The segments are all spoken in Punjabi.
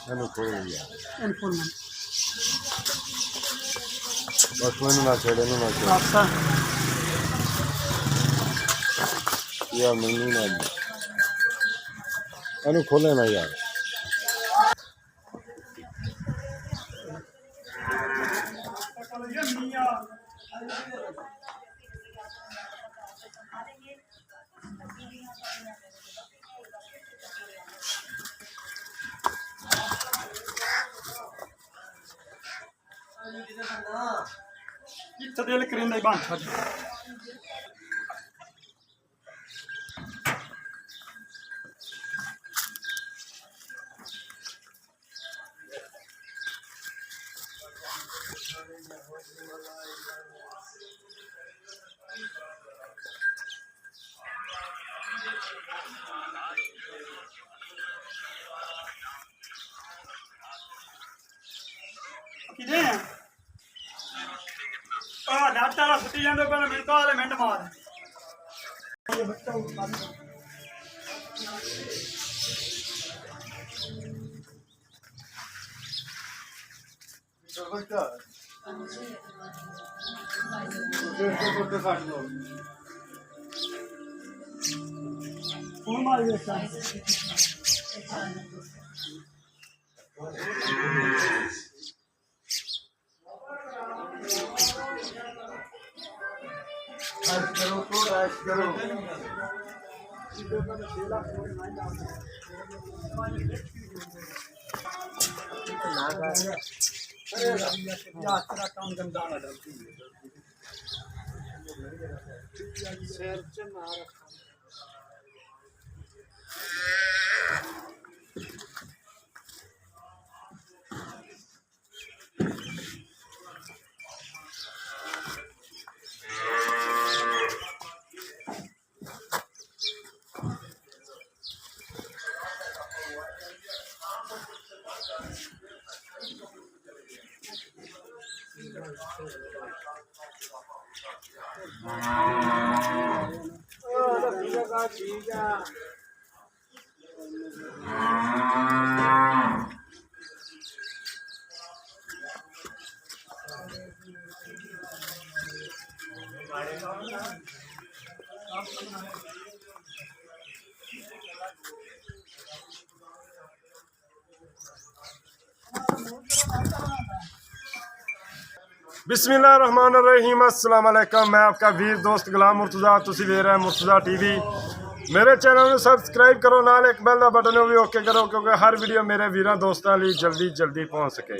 ਇਹਨੂੰ ਖੋਲ ਲਿਆ ਇਨਫੋਨ ਬਸ ਮੈਨੂੰ ਨਾ ਛੇੜ ਇਹਨੂੰ ਨਾ ਛੇੜ ਆਪਕਾ ਯਾਰ ਮੈਨੂੰ ਨਾ ਇਹਨੂੰ ਖੋਲੇ ਨਾ ਯਾਰ कितना दिल करें नहीं बांध छाड़ किधर हैं डाटा छुट्टी जाने पहले मिनट वाले मिनट मार फोन मार करो तो ऐश करो काम गंदा ठीक है बिस्मिल्लाहिर्रहमानिर्रहीम अस्सलाम वालेकुम। मैं आपका वीर दोस्त गुलाम मुर्तज़ा, तुसी वेख रहे हैं मुर्तज़ा टीवी। मेरे चैनल में सब्सक्राइब करो, नाल एक बेल का बटन भी ओके करो क्योंकि हर वीडियो मेरे वीर दोस्तों लिए जल्दी पहुँच सके।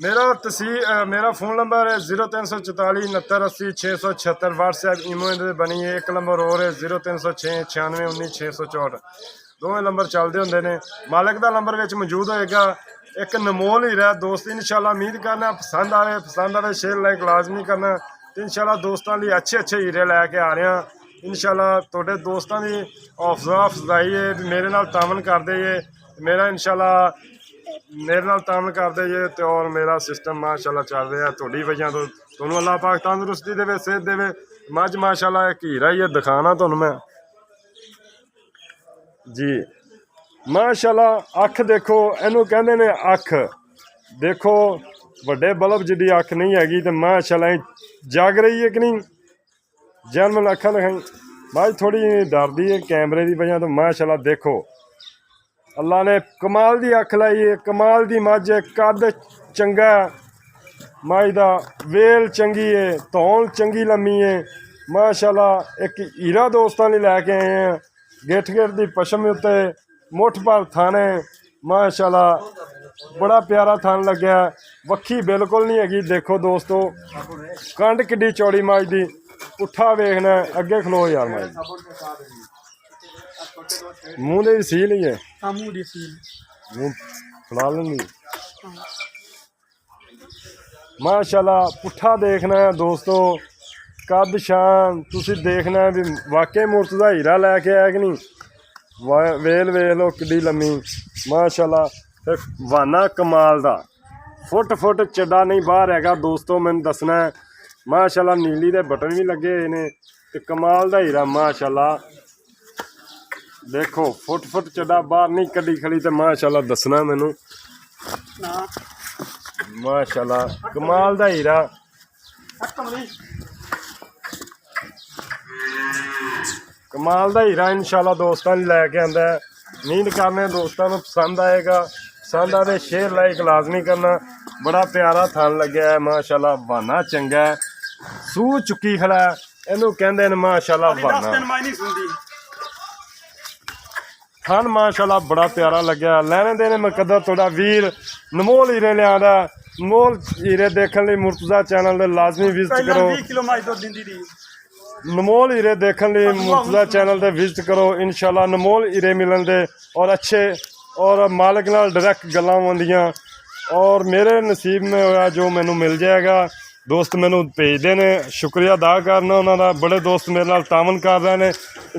मेरा फ़ोन नंबर है 0344 69 80 676। व्हाट्सएप ईमो बनी है। एक नंबर और है 0306 96 19 664। दोवें नंबर चलते होंगे ने। मालिक का नंबर विच मौजूद होएगा। एक नमोल ही रहा दोस्त। इंशाल्लाह उम्मीद करना पसंद आए शेयर लाइक लाजमी करना। तो इंशाल्लाह दोस्तों लिए अच्छे हीरे लैके आ रहे हैं। इंशाल्लाह थोड़े दोस्तों की हौसला अफजाई है भी मेरे नाल तामन करते जे। मेरा इंशाल्लाह मेरे नाल तामन करते जे तो और मेरा सिस्टम माशाल्लाह चल रहा है। थोड़ी वजह तो तुहानू अल्लाह पाक तंदुरुस्ती देवे, सेहत देवे। मझ माशाल्लाह एक हीरा ही है, दिखाना तुहानू मैं जी। माशाल्लाह अख देखो, इनू कहते ने अख देखो, वड्डे बल्ब जिद्दी अख नहीं हैगी तो माशाल्लाह जग रही है कि नहीं। जनरल अखा दिखाई भाई थोड़ी डरदी है कैमरे की वजह तो। माशाल्लाह देखो अल्लाह ने कमाल की अख लाई है, कमाल की मझ है, कद चंगा मझ दा, वेल चंगी है, धौल चंगी लम्मी है। माशाल्लाह एक हीरा दोस्तों लिए लैके आए हैं। गिठ की पशम उत्ते मुठ भर थान है। माशाल्लाह बड़ा प्यारा थान लग्या। वक्खी बिल्कुल नहीं हैगी। देखो दोस्तों कंड किड्डी चौड़ी मझ दी। पुट्ठा वेखना अगे खलो यार मझ मूँह दे सील ही है। मूँह फड़ा लेंगी। माशाल्लाह पुट्ठा देखना है दोस्तों, कद शान तुसी देखना है भी वाकई मुर्तज़ा हीरा लैके आया कि नहीं। वेल लो किड्डी लम्मी माशाल्लाह। फिर वाना कमाल दा फुट चड्डा नहीं बाहर हैगा दोस्तों। मैंने दसना है ਮਾਸ਼ਾਅੱਲਾ ਨੀਲੀ ਦੇ ਬਟਨ ਵੀ ਲੱਗੇ ਹੋਏ ਨੇ ਤੇ ਕਮਾਲ ਦਾ ਹੀਰਾ ਮਾਸ਼ਾਅੱਲਾ। ਦੇਖੋ ਫੁੱਟ ਚੱਡਾ ਬਾਹਰ ਨਹੀਂ ਕੱਢੀ ਖੜੀ ਤੇ ਮਾਸ਼ਾਅੱਲਾ ਦੱਸਣਾ ਮੈਨੂੰ ਨਾ ਮਾਸ਼ਾਅੱਲਾ ਕਮਾਲ ਦਾ ਹੀਰਾ। ਕਮਲੀ ਕਮਾਲ ਦਾ ਹੀਰਾ ਇਨਸ਼ਾਅੱਲਾ ਦੋਸਤਾਂ ਲਈ ਲੈ ਕੇ ਆਂਦਾ ਹੈ। ਉਮੀਦ ਕਰਨੇ ਦੋਸਤਾਂ ਨੂੰ ਪਸੰਦ ਆਏਗਾ। ਪਸੰਦ ਆਵੇ ਸ਼ੇਅਰ ਲਾਈਕ ਲਾਜ਼ਮੀ ਕਰਨਾ। ਬੜਾ ਪਿਆਰਾ ਥਣ ਲੱਗਿਆ ਹੈ ਮਾਸ਼ਾਅੱਲਾ। ਵਾਨਾ ਚੰਗਾ ਹੈ, ਸੂ ਚੁੱਕੀ ਖੜਾ ਹੈ, ਇਹਨੂੰ ਕਹਿੰਦੇ ਨੇ ਮਾਸ਼ਾਅੱਲਾ 10 ਵਾਨਾ। ਦਿਨ ਮੈਂ ਨਹੀਂ ਸੁਣਦੀ। ਥਣ ਮਾਸ਼ਾਅੱਲਾ ਬੜਾ ਪਿਆਰਾ ਲੱਗਿਆ। ਲੈਣੇ ਦੇਣੇ ਮੁਕੱਦਰ ਤੁਹਾਡਾ ਵੀਰ ਨਮੋਲ ਹੀਰੇ ਲਿਆਂਦਾ। ਨਮੋਲ ਹੀਰੇ ਦੇਖਣ ਲਈ ਮੁਰਤਜ਼ਾ ਚੈਨਲ ਦੇ ਲਾਜ਼ਮੀ ਵਿਜ਼ਿਟ ਪਹਿਲਾਂ ਕਰੋ। 20 ਕਿਲੋ ਮਾਈ ਦੁੱਧ ਦਿੰਦੀ ਦੀ। ਨਮੋਲ ਹੀਰੇ ਦੇਖਣ ਲਈ ਮੁਰਤਜ਼ਾ ਚੈਨਲ ਤੇ ਵਿਜ਼ਿਟ ਕਰੋ। ਇਨਸ਼ਾਅੱਲਾ ਨਮੋਲ ਹੀਰੇ ਮਿਲਣ ਦੇ ਔਰ ਅੱਛੇ ਔਰ ਮਾਲਕ ਨਾਲ ਡਾਇਰੈਕਟ ਗੱਲਾਂ ਹੁੰਦੀਆਂ ਔਰ ਮੇਰੇ ਨਸੀਬ में ਹੋਇਆ ਜੋ ਮੈਨੂੰ ਮਿਲ ਜਾਏਗਾ। ਦੋਸਤ ਮੈਨੂੰ ਭੇਜਦੇ ਨੇ, ਸ਼ੁਕਰੀਆ ਅਦਾ ਕਰਨਾ ਉਹਨਾਂ ਦਾ। ਬੜੇ ਦੋਸਤ ਮੇਰੇ ਨਾਲ ਤਾਮਨ ਕਰ ਰਹੇ ਨੇ।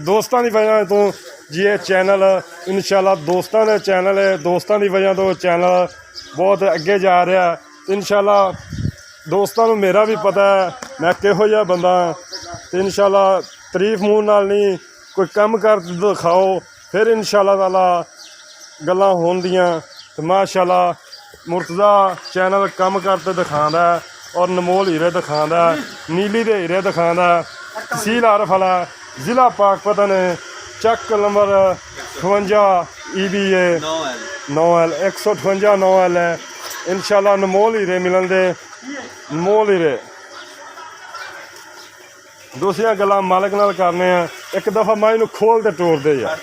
ਦੋਸਤਾਂ ਦੀ ਵਜ੍ਹਾ ਤੋਂ ਜੀ ਇਹ ਚੈਨਲ ਇਨਸ਼ਾਅੱਲਾ ਦੋਸਤਾਂ ਦਾ ਚੈਨਲ ਹੈ। ਦੋਸਤਾਂ ਦੀ ਵਜ੍ਹਾ ਤੋਂ ਚੈਨਲ ਬਹੁਤ ਅੱਗੇ ਜਾ ਰਿਹਾ। ਇਨਸ਼ਾਅੱਲਾ ਦੋਸਤਾਂ ਨੂੰ ਮੇਰਾ ਵੀ ਪਤਾ ਹੈ ਮੈਂ ਕਿਹੋ ਜਿਹਾ ਬੰਦਾ। ਤੇ ਇਨਸ਼ਾਅੱਲਾ ਤਾਰੀਫ ਮੂੰਹ ਨਾਲ ਨਹੀਂ, ਕੋਈ ਕੰਮ ਕਰ ਦਿਖਾਓ ਫਿਰ ਇਨਸ਼ਾਅੱਲਾ ਤਾਲਾ ਗੱਲਾਂ ਹੋਣਦੀਆਂ। ਤੇ ਮਾਸ਼ਾਅੱਲਾ ਮੁਰਤਜ਼ਾ ਚੈਨਲ ਕੰਮ ਕਰਦੇ ਦਿਖਾਉਂਦਾ ਔਰ ਨਮੋਲ ਹੀਰੇ ਦਿਖਾਉਂਦਾ, ਨੀਲੀ ਦੇ ਹੀਰੇ ਦਿਖਾਉਂਦਾ। ਤਹਿਸੀਲ ਆਰਫ ਵਾਲਾ, ਜ਼ਿਲ੍ਹਾ ਪਾਕਪਤਨ, ਚੱਕ ਨੰਬਰ 58 EBA 9L 158 9L ਹੈ। ਇਨਸ਼ਾਅੱਲਾ ਨਮੋਲ ਹੀਰੇ ਮਿਲਣ ਦੇ। ਨਮੋਲ ਹੀਰੇ ਦੂਸਰੀਆਂ ਗੱਲਾਂ ਮਾਲਕ ਨਾਲ ਕਰਨੇ ਆ। ਇੱਕ ਦਫਾ ਮਾਈ ਨੂੰ ਖੋਲ ਤੇ ਤੋੜਦੇ ਯਾਰ।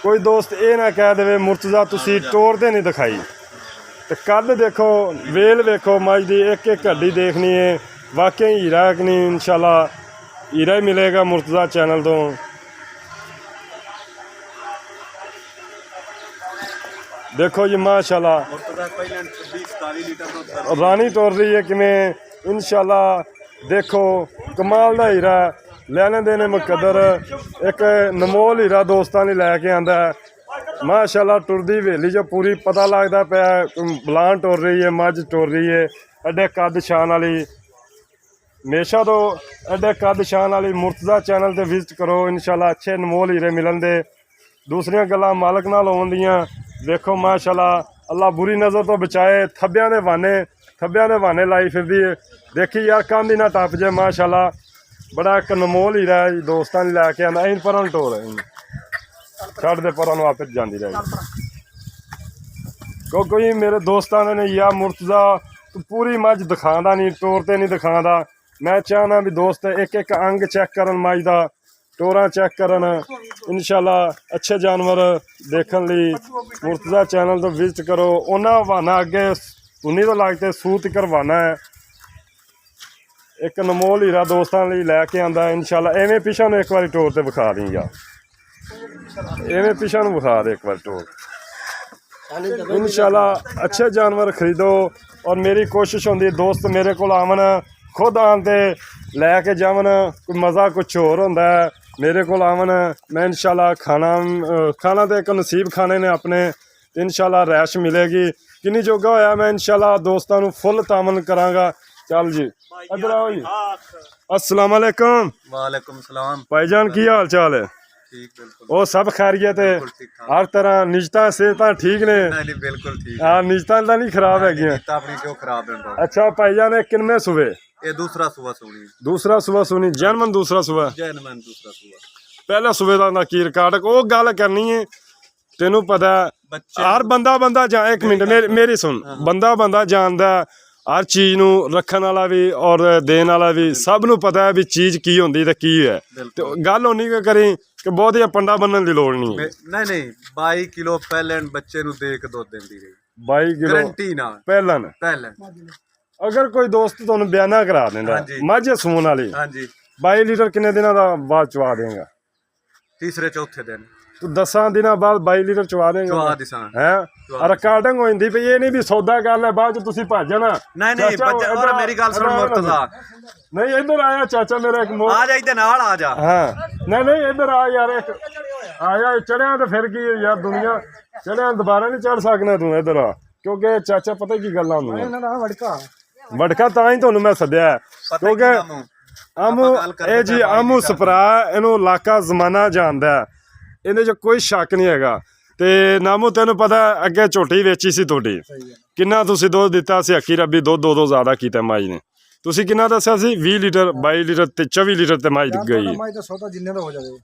ਕੋਈ ਦੋਸਤ ਇਹ ਨਾ ਕਹਿ ਦੇਵੇ ਮੁਰਤਜ਼ਾ ਤੁਸੀਂ ਤੋੜਦੇ ਨਹੀਂ ਦਿਖਾਈ। ਤੇ ਕੱਦ ਦੇਖੋ, ਵੇਲ ਵੇਖੋ, ਮਾਈ ਦੀ ਇੱਕ ਇੱਕ ਹੱਡੀ ਦੇਖਣੀ ਹੈ ਵਾਕਈ ਹੀਰਾ ਕਿ ਨਹੀਂ। ਇਨਸ਼ਾਅੱਲਾ ਹੀਰਾ ਹੀ ਮਿਲੇਗਾ ਮੁਰਤਜ਼ਾ ਚੈਨਲ ਤੋਂ। ਦੇਖੋ ਜੀ ਮਾਸ਼ਾਅੱਲਾ ਰਾਣੀ ਤੋੜ ਰਹੀ ਹੈ ਕਿਵੇਂ। ਇਨਸ਼ਾਅੱਲਾ ਦੇਖੋ ਕਮਾਲ ਦਾ ਹੀਰਾ। ਲੈਣੇ ਦੇਣੇ ਮੁਕੱਦਰ। ਇੱਕ ਨਮੋਲ ਹੀਰਾ ਦੋਸਤਾਂ ਲਈ ਲੈ ਕੇ ਆਂਦਾ ਹੈ ਮਾਸ਼ਾਅੱਲਾ। ਟੁਰਦੀ ਹਵੇਲੀ 'ਚ ਪੂਰੀ ਪਤਾ ਲੱਗਦਾ ਪਿਆ ਬਲਾਂ ਟੁਰ ਰਹੀ ਹੈ, ਮੱਝ ਟੁਰ ਰਹੀ ਹੈ। ਐਡੇ ਕੱਦ ਸ਼ਾਨ ਵਾਲੀ ਹਮੇਸ਼ਾ ਤੋਂ ਐਡੇ ਕੱਦ ਸ਼ਾਨ ਵਾਲੀ ਮੁਰਤਜ਼ਾ ਚੈਨਲ ਤੇ ਵਿਜ਼ਿਟ ਕਰੋ। ਇਨਸ਼ਾਅੱਲਾ ਅੱਛੇ ਨਮੋਲ ਹੀਰੇ ਮਿਲਣ ਦੇ। ਦੂਸਰੀਆਂ ਗੱਲਾਂ ਮਾਲਕ ਨਾਲ ਹੋਣ ਦੀਆਂ। ਦੇਖੋ ਮਾਸ਼ਾਅੱਲਾ ਅੱਲਾ ਬੁਰੀ ਨਜ਼ਰ ਤੋਂ ਬਚਾਏ। ਥੱਬਿਆਂ ਦੇ ਬਹਾਨੇ ਲਾਈ ਫਿਰਦੀ ਹੈ। ਦੇਖੀ ਯਾਰ ਕੰਧ ਹੀ ਨਾ ਟੱਪ ਜੇ ਮਾਸ਼ਾਅੱਲਾ। ਬੜਾ ਇੱਕ ਨਮੋਲ ਹੀਰਾ ਹੈ ਜੀ ਦੋਸਤਾਂ ਲਈ ਲੈ ਕੇ ਆਉਂਦਾ। ਅਸੀਂ ਪਰਾਂ ਨੂੰ ਟੋਰ ਛੱਡ ਦੇ, ਪਰਾਂ ਨੂੰ ਆਪੇ ਜਾਂਦੀ ਰਹੇ। ਕਿਉਂਕਿ ਮੇਰੇ ਦੋਸਤਾਂ ਨੇ ਯਾ ਮੁਰਤਜ਼ਾ ਤੂੰ ਪੂਰੀ ਮੱਝ ਦਿਖਾਉਂਦਾ ਨਹੀਂ, ਟੋਰ ਤੇ ਨਹੀਂ ਦਿਖਾਉਂਦਾ। ਮੈਂ ਚਾਹੁੰਦਾ ਵੀ ਦੋਸਤ ਇੱਕ ਇੱਕ ਅੰਗ ਚੈੱਕ ਕਰਨ ਮੱਝ ਦਾ, ਟੋਰਾਂ ਚੈੱਕ ਕਰਨ। ਇਨਸ਼ਾਅੱਲਾ ਅੱਛੇ ਜਾਨਵਰ ਦੇਖਣ ਲਈ ਮੁਰਤਜ਼ਾ ਚੈਨਲ ਤੋਂ ਵਿਜ਼ਿਟ ਕਰੋ। ਉਹਨਾਂ ਹਵਾਨਾ ਅੱਗੇ 19 ਤੋਂ ਲੱਗ ਕੇ ਸੂਤ ਕਰਵਾਉਣਾ ਹੈ। ਇੱਕ ਨਮੋਲ ਹੀਰਾ ਦੋਸਤਾਂ ਲਈ ਲੈ ਕੇ ਆਂਦਾ ਇਨਸ਼ਾਅੱਲਾ। ਐਵੇਂ ਪਿਛਾਂ ਨੂੰ ਇੱਕ ਵਾਰੀ ਟੋਰ ਤੇ ਵਿਖਾ ਦੀ ਯਾਰ, ਐਵੇਂ ਪਿਛਾਂ ਨੂੰ ਵਿਖਾ ਦੇ ਇੱਕ ਵਾਰੀ ਟੋਰ। ਇਨਸ਼ਾਅੱਲਾ ਅੱਛੇ ਜਾਨਵਰ ਖਰੀਦੋ ਔਰ ਮੇਰੀ ਕੋਸ਼ਿਸ਼ ਹੁੰਦੀ ਹੈ ਦੋਸਤ ਮੇਰੇ ਕੋਲ ਆਵਣ, ਖੁਦ ਆਉਣ ਤੇ ਲੈ ਕੇ ਜਾਵਣ। ਕੋਈ ਮਜ਼ਾ ਕੁਛ ਹੋਰ ਹੁੰਦਾ ਹੈ। ਮੇਰੇ ਕੋਲ ਆਵਣ, ਮੈਂ ਇਨਸ਼ਾਅੱਲਾ ਖਾਣਾ ਤੇ ਇੱਕ ਨਸੀਬ ਖਾਣੇ ਨੇ ਆਪਣੇ। ਇਨਸ਼ਾਅੱਲਾ ਰੈਸ਼ ਮਿਲੇਗੀ। ਕਿੰਨੀ ਜੋਗਾ ਹੋਇਆ ਮੈਂ ਇਨਸ਼ਾਅੱਲਾ ਦੋਸਤਾਂ ਨੂੰ ਫੁੱਲ ਤਾਮਨ ਕਰਾਂਗਾ। ਚੱਲ ਜੀ ਇੱਧਰ ਆਓ ਜੀ। अस्सलाम वालेकुम। वालेकुम सलाम भाईजान की हाल चाल है? ठीक बिल्कुल ਉਹ ਸਭ ਖੈਰੀਅਤ ਹੈ? ठीक ठाक ਹਰ ਤਰ੍ਹਾਂ ਨਿਜਤਾਂ ਸਿਹਤਾਂ ਠੀਕ ਨੇ? नहीं बिल्कुल ठीक ਹਾਂ ਨਿਜਤਾਂ ਤਾਂ ਨਹੀਂ ਖਰਾਬ ਹੈਗੀਆਂ? नीयत अपनी क्यों खराब है इनको? अच्छा भाईजान ये किनमें सुबह? ये दूसरा सुबह सोनी दूसरा सुबह सुनी जैनमन दूसरा सुबह जैन मैन दूसरा सुबह ਪਹਿਲਾ ਸੂਬੇ ਦਾ ਕੀ ਰਿਕਾਰਡ। ਉਹ ਗੱਲ ਕਰਨੀ ਹੈ ਤੈਨੂੰ ਪਤਾ बच्चे ਹਰ ਬੰਦਾ ਜਾਂ ਇੱਕ ਮਿੰਟ ਮੇਰੀ ਸੁਣ। ਬੰਦਾ ਜਾਣਦਾ ਹਰ ਚੀਜ਼ ਨੂੰ, ਰੱਖਣ ਵਾਲਾ ਵੀ ਔਰ ਦੇਣ ਵਾਲਾ ਵੀ। ਸਭ ਨੂੰ ਪਤਾ ਹੈ ਵੀ ਚੀਜ਼ ਕੀ ਹੁੰਦੀ ਤੇ ਕੀ ਹੈ। ਤੇ ਗੱਲ ਹੋਣੀ ਕਰੀ ਕਿ ਬਹੁਤੀਆਂ ਪੰਡਾ ਬੰਨਣ ਦੀ ਲੋੜ ਨਹੀਂ ਹੈ। नहीं 22 किलो पहले बच्चे नु दे के दूध देंदी रही 22 ਕਿਲੋ गारंटी ना ਪਹਿਲਾਂ। पहले ਅਗਰ ਕੋਈ ਦੋਸਤ ਤੁਹਾਨੂੰ ਬਿਆਨਾ ਕਰਾ ਦਿੰਦਾ ਹਾਂਜੀ। ਮੱਝ ਸੂਣ ਵਾਲੀ हाँ जी 22 ਲੀਟਰ ਕਿੰਨੇ ਦਿਨਾਂ ਦਾ ਬਾਅਦ ਚਵਾ ਦੇਗਾ? तीसरे चौथे दिन ਤੂੰ 10 ਦਿਨਾਂ ਬਾਅਦ 22 ਲੀਟਰ ਚਵਾ ਦੇਗਾ चुहा दिसा ਹੈ। ਰਿਕਾਰਡਿੰਗ ਹੋ ਜਾਂਦੀ ਪਈ। ਇਹ ਨਹੀਂ ਵੀ ਸੌਦਾ ਕਰ ਲੈ ਬਾਅਦ ਚ ਤੁਸੀਂ ਭੱਜ ਜਾਣਾ। नहीं नहीं ਚਾਚਾ, बच्चे ਇੱਧਰ और मेरी गल सुन ਆ, मुर्तजा ਨਹੀਂ ਇੱਧਰ ਆਇਆ ਚਾਚਾ ਮੇਰਾ ਇੱਕ आ जा इधर नाल आ जा ਹਾਂ ਨਹੀਂ ਇੱਧਰ ਆ ਯਾਰ। ਇੱਕ ਆਇਆ ਚੜਿਆ ਤੇ ਫਿਰ ਕੀ ਯਾਰ ਦੁਨੀਆ ਚੜਿਆ ਦੁਬਾਰਾ ਨਹੀਂ ਚੜ ਸਕਣਾ ਤੂੰ। ਇੱਧਰ ਆ ਕਿਉਂਕਿ ਚਾਚਾ ਪਤਾ ਕੀ ਗੱਲਾਂ ਹੁੰਦੀਆਂ। ਵਟਕਾ ਤਾਂ ਹੀ ਤੁਹਾਨੂੰ ਮੈਂ ਸੱਦਿਆ ਕਿਉਂਕਿ ਆਮੂ ਇਹ ਜੀ ਆਮੂ ਸਪਰਾ ਇਹਨੂੰ ਇਲਾਕਾ ਜ਼ਮਾਨਾ ਜਾਣਦਾ ਇਹਦੇ 'ਚ ਕੋਈ ਸ਼ੱਕ ਨਹੀਂ ਹੈਗਾ। ਤੇ ਨਾਮੂ ਤੈਨੂੰ ਪਤਾ ਅੱਗੇ ਝੋਟੀ ਵੇਚੀ ਸੀ ਤੁਹਾਡੀ, ਕਿੰਨਾ ਤੁਸੀਂ ਦੁੱਧ ਦਿੱਤਾ ਸੀ? ਹੱਕੀ ਰੱਬੀ ਦੁੱਧ ਦੋ ਜ਼ਿਆਦਾ ਕੀਤਾ ਮਾਈ ਨੇ। ਤੁਸੀਂ ਕਿੰਨਾ ਦੱਸਿਆ ਸੀ? 20 ਲੀਟਰ 22 ਲੀਟਰ ਤੇ 24 ਲੀਟਰ ਤੇ ਮਾਈ ਗਈ। ਮਾਈ ਤਾਂ ਸੌਦਾ ਜਿੰਨੇ ਦਾ ਹੋ ਜਾਵੇ।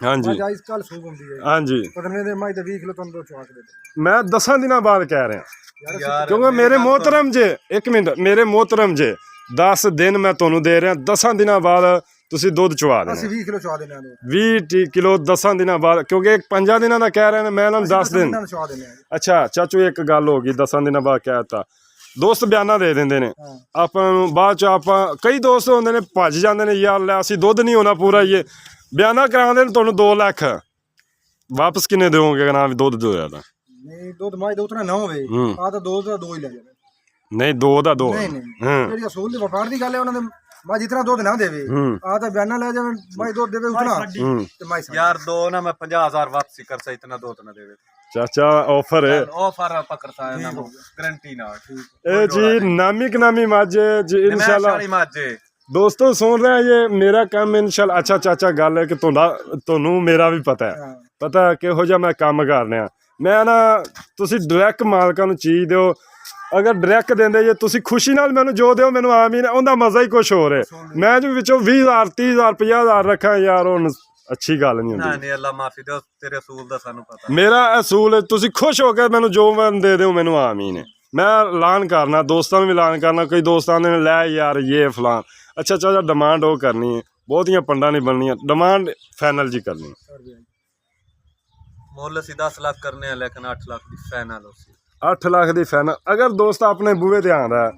ਹਾਂਜੀ ਜਾਇਜ਼ ਕੱਲ ਸੂਬ ਹੁੰਦੀ ਹੈ। ਹਾਂਜੀ ਪਤਨੇ ਦੇ ਮਾਈ ਤਾਂ 20 ਕਿਲੋ ਤੁਹਾਨੂੰ ਚਵਾ ਕੇ ਦੇ। ਮੈਂ 10 ਦਿਨਾਂ ਬਾਅਦ ਕਹਿ ਰਿਹਾ ਕਿਉਂਕਿ ਮੇਰੇ ਮੋਹਤਰਮ ਜੇ 1 ਮਿੰਟ ਮੇਰੇ ਮੋਹਤਰਮ ਜੇ 10 ਦਿਨ ਮੈਂ ਤੁਹਾਨੂੰ ਦੇ ਰਿਹਾ, 10 ਦਿਨਾਂ ਬਾਅਦ ਤੁਸੀਂ ਦੁੱਧ ਚਵਾ ਦੇਣਾ। ਅਸੀਂ 20 ਕਿਲੋ ਚਵਾ ਦੇਣਾ 20 ਕਿਲੋ 10 ਦਿਨਾਂ ਬਾਅਦ, ਕਿਉਂਕਿ 5 ਦਿਨਾਂ ਦਾ ਕਹਿ ਰਹੇ ਨੇ, ਮੈਂ ਇਹਨਾਂ ਨੂੰ 10 ਦਿਨ। ਅੱਛਾ ਚਾਚੂ ਇੱਕ ਗੱਲ ਹੋ ਗਈ, 10 ਦਿਨਾਂ ਬਾਅਦ ਕਹਿ ਦਿੱਤਾ। ਦੋਸਤ ਬਿਆਨਾ ਦੇ ਦਿੰਦੇ ਨੇ ਆਪਾਂ ਨੂੰ, ਬਾਅਦ ਚ ਆਪਾਂ ਕਈ ਦੋਸਤ ਹੁੰਦੇ ਨੇ ਭੱਜ ਜਾਂਦੇ ਨੇ, ਯਾਰ ਲੈ ਅਸੀਂ ਦੁੱਧ ਨਹੀਂ ਹੋਣਾ ਪੂਰਾ, ਇਹ ਬਿਆਨਾ ਕਰਾਉਂਦੇ ਨੇ ਤੁਹਾਨੂੰ 2 ਲੱਖ ਵਾਪਸ ਕਿੰਨੇ ਦਿਓਗੇ ਨਾ ਵੀ ਦੁੱਧ ਹੋਇਆ ਤਾਂ? ਨਹੀਂ ਦੁੱਧ ਮਾਈ ਦਾ ਉਤਨਾ ਨਾ ਹੋਵੇ, ਆ ਤਾਂ 2 ਦਾ 2 ਹੀ ਲੈ ਜਾਵੇ। ਨਹੀਂ 2 ਦਾ 2। ਨਹੀਂ ਜਿਹੜੀ ਅਸੂਲ ਦੀ ਵਪਾਰ ਦੀ ਗੱਲ ਹੈ, ਉਹਨਾਂ ਦੇ ਮਾਈ ਜਿਤਨਾ ਦੁੱਧ ਨਾ ਦੇਵੇ ਆ ਤਾਂ ਬਿਆਨਾ ਲੈ ਜਾਵੇ, ਮਾਈ ਦੁੱਧ ਦੇਵੇ ਉਤਨਾ ਤੇ ਮਾਈ यार दो ना मैं 50,000 वापसी कर सा इतना दो ना देवे ਚਾਚਾ ਆਫਰ ਹੈ, ऑफर पकड़ सा है ना गारंटी ना ਇਹ ਜੀ ਨਾਮੀ ਕਨਾਮੀ ਮੱਝ ਜੀ ਇਨਸ਼ਾਅੱਲਾ। माजे ਦੋਸਤੋ ਸੁਣ ਰਹੇ ਜੇ ਮੇਰਾ ਕੰਮ ਇਨਸ਼ਾਅੱਲਾ। ਅੱਛਾ ਚਾਚਾ ਗੱਲ ਹੈ ਕਿ ਤੁਹਾਨੂੰ ਮੇਰਾ ਵੀ ਪਤਾ ਹੈ, ਪਤਾ ਕਿਹੋ ਜਿਹਾ ਮੈਂ ਕੰਮ ਕਰ ਰਿਹਾ। ਮੈਂ ਨਾ ਤੁਸੀਂ ਡਾਇਰੈਕਟ ਮਾਲਕਾਂ ਨੂੰ ਚੀਜ਼ ਦਿਓ, ਅਗਰ ਡਾਇਰੈਕਟ ਦਿੰਦੇ ਜੇ ਤੁਸੀਂ ਖੁਸ਼ੀ ਨਾਲ ਮੈਨੂੰ ਜੋ ਦਿਓ ਮੈਨੂੰ ਆਮੀਨ, ਉਹਦਾ ਮਜ਼ਾ ਹੀ ਕੁਛ ਹੋਰ ਹੈ। ਮੈਂ ਜੋ ਵਿੱਚੋਂ 20,000 30,000 50,000 ਰੱਖਾਂ ਯਾਰ ਉਹ ਅੱਛੀ ਗੱਲ ਨਹੀਂ ਹੁੰਦੀ। नहीं अल्लाह माफी दो तेरे असूल दा सानू पता ਮੇਰਾ ਅਸੂਲ ਹੈ ਤੁਸੀਂ ਖੁਸ਼ ਹੋ ਕੇ ਮੈਨੂੰ ਜੋ ਮੈਂ ਦੇ ਦਿਓ ਮੈਨੂੰ ਆਮੀਨ ਹੈ। ਮੈਂ ਐਲਾਨ ਕਰਨਾ, ਦੋਸਤਾਂ ਨੂੰ ਵੀ ਐਲਾਨ ਕਰਨਾ। ਕਈ ਦੋਸਤਾਂ ਨੇ ਲੈ ਯਾਰ ਇਹ ਫਲਾਨ, ਅੱਛਾ ਚਾਚਾ ਡਿਮਾਂਡ ਉਹ ਕਰਨੀ ਹੈ, ਬਹੁਤੀਆਂ ਪੰਡਾਂ ਨਹੀਂ ਬਣਨੀਆਂ, ਡਿਮਾਂਡ ਫਾਈਨਲ ਜੀ ਕਰਨੀ। ਮੁੱਲ ਅਸੀਂ 10 ਲੱਖ ਕਰਨੇ ਆ ਲੇਕਿਨ 8 ਲੱਖ ਦੀ ਫਾਈਨਲ ਹੋਸੀ। 8 ਲੱਖ ਦੀ ਫਾਈਨਲ। ਅਗਰ ਦੋਸਤ ਆਪਣੇ ਬੂਹੇ ਤੇ ਆਂਦਾ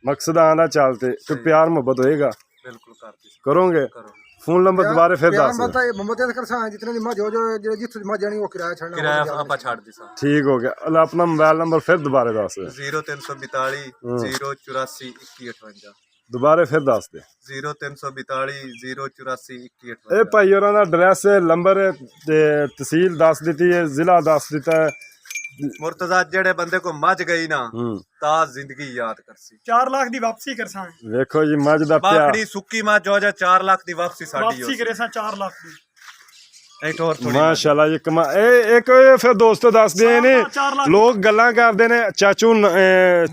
ਮਕਸਦ ਆਂਦਾ ਚੱਲ ਤੇ ਕੋਈ ਪਿਆਰ ਮੁਹੱਬਤ ਹੋਏਗਾ, ਬਿਲਕੁਲ ਕਰਦੀ ਕਰੋਗੇ? ਕਰੋ। ਫੋਨ ਨੰਬਰ ਦੁਬਾਰਾ ਫਿਰ ਦੱਸ। ਮੁਹੱਬਤ ਕਰ ਸਾਂ ਜਿਤਨੇ ਦੀ ਮੱਝ ਹੋ ਜੋ ਜਿੱਥੇ ਮੱਝ ਜਾਣੀ ਉਹ ਕਿਰਾਇਆ ਛੱਡਣਾ, ਕਿਰਾਇਆ ਆਪਾਂ ਛੱਡ ਦੇ ਸਾਂ। ਠੀਕ ਹੋ ਗਿਆ। ਅੱਲਾ ਆਪਣਾ ਮੋਬਾਈਲ ਨੰਬਰ ਫਿਰ ਦੁਬਾਰਾ ਦੱਸ ਦੇ। 0342 084 2158 ਦੁਬਾਰਾ ਫਿਰ ਦੱਸ ਦੇ। 0342 084 2158। ਇਹ ਭਾਈ ਹੋਰਾਂ ਦਾ ਐਡਰੈਸ ਨੰਬਰ ਤੇ ਤਹਿਸੀਲ ਦੱਸ ਦਿੱਤੀ ਹੈ, ਜ਼ਿਲ੍ਹਾ ਦੱਸ ਦਿੱਤਾ ਹੈ। ਮੁਰਤਜ਼ਾ ਜਿਹੜੇ ਬੰਦੇ ਕੋ ਮੱਝ ਗਈ ਨਾ ਤਾਂ ਜ਼ਿੰਦਗੀ ਯਾਦ ਕਰਸੀ। 4 ਲੱਖ ਦੀ ਵਾਪਸੀ ਕਰਸਾਂ। ਵੇਖੋ ਜੀ ਮੱਝ ਦਾ ਪਿਆਰ, ਬਾਖੜੀ ਸੁੱਕੀ ਮੱਝ ਹੋ ਜਾ 4 ਲੱਖ ਦੀ ਵਾਪਸੀ ਸਾਡੀ ਵਾਪਸੀ ਕਰੇ ਸਾਂ 4 ਲੱਖ ਦੀ। ਨਹੀਂ ਟੋਰ ਥੋੜੀ ਮਾਸ਼ਾਅੱਲਾ ਜੀ ਕਮਾ। ਇਹ ਇੱਕ ਫਿਰ ਦੋਸਤੋ ਦੱਸਦੇ ਨੇ ਲੋਕ ਗੱਲਾਂ ਕਰਦੇ ਨੇ ਚਾਚੂ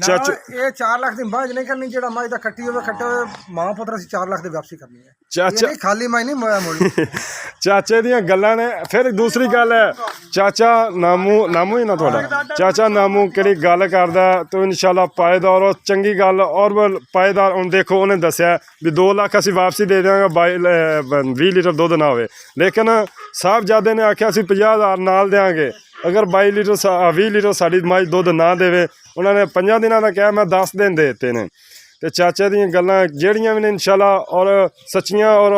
ਚਾਚੂ ਇਹ 4 ਲੱਖ ਦੀ ਮੱਝ ਨਹੀਂ ਕਰਨੀ, ਜਿਹੜਾ ਮੱਝ ਦਾ ਕੱਟੀ ਹੋਵੇ ਕੱਟੇ ਹੋਵੇ ਮਾਂ ਪੁੱਤਰ ਅਸੀਂ 4 ਲੱਖ ਦੀ ਵਾਪਸੀ ਕਰਨੀ ਹੈ। ਚਾਚਾ ਖਾਲੀ ਮੱਝ ਨਹੀਂ ਮੋੜੀ। ਚਾਚੇ ਦੀਆਂ ਗੱਲਾਂ ਨੇ। ਫਿਰ ਦੂਸਰੀ ਗੱਲ ਹੈ ਚਾਚਾ ਨਾਮੂ ਹੀ ਨਾ ਤੁਹਾਡਾ ਚਾਚਾ ਨਾਮੂ ਕਿਹੜੀ ਗੱਲ ਕਰਦਾ ਤਾਂ ਇਨਸ਼ਾਅੱਲਾ ਪਾਏਦਾਰ ਔਰ ਚੰਗੀ ਗੱਲ ਔਰ ਪਾਏਦਾਰ। ਹੁਣ ਦੇਖੋ ਉਹਨੇ ਦੱਸਿਆ ਵੀ 2 ਲੱਖ ਅਸੀਂ ਵਾਪਸੀ ਦੇ ਦਿਆਂਗੇ 20 ਲੀਟਰ ਦੁੱਧ ਨਾ ਹੋਵੇ, ਲੇਕਿਨ ਸਾਹਿਬਜ਼ਾਦੇ ਨੇ ਆਖਿਆ ਅਸੀਂ 50,000 ਨਾਲ ਦਿਆਂਗੇ ਅਗਰ 22 ਲੀਟਰ 20 ਲੀਟਰ ਸਾਡੀ ਮੱਝ ਦੁੱਧ ਨਾ ਦੇਵੇ। ਉਹਨਾਂ ਨੇ 5 ਦਿਨਾਂ ਦਾ ਕਿਹਾ, ਮੈਂ 10 ਦਿਨ ਦੇ ਦਿੱਤੇ ਨੇ। ਤੇ ਚਾਚੇ ਦੀਆਂ ਗੱਲਾਂ ਜਿਹੜੀਆਂ ਵੀ ਨੇ ਇਨਸ਼ਾਅੱਲਾ ਔਰ ਸੱਚੀਆਂ ਔਰ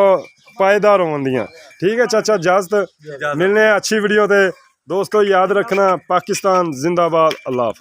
ਪਾਏਦਾਰ ਹੋਣਗੀਆਂ। ਠੀਕ ਹੈ ਚਾਚਾ, ਇਜਾਜ਼ਤ ਮਿਲਨੇ ਅੱਛੀ ਵੀਡੀਓ ਤੇ। ਦੋਸਤੋ ਯਾਦ ਰੱਖਣਾ, ਪਾਕਿस्तान जिंदाबाद। अल्लाह हाफ़िज़।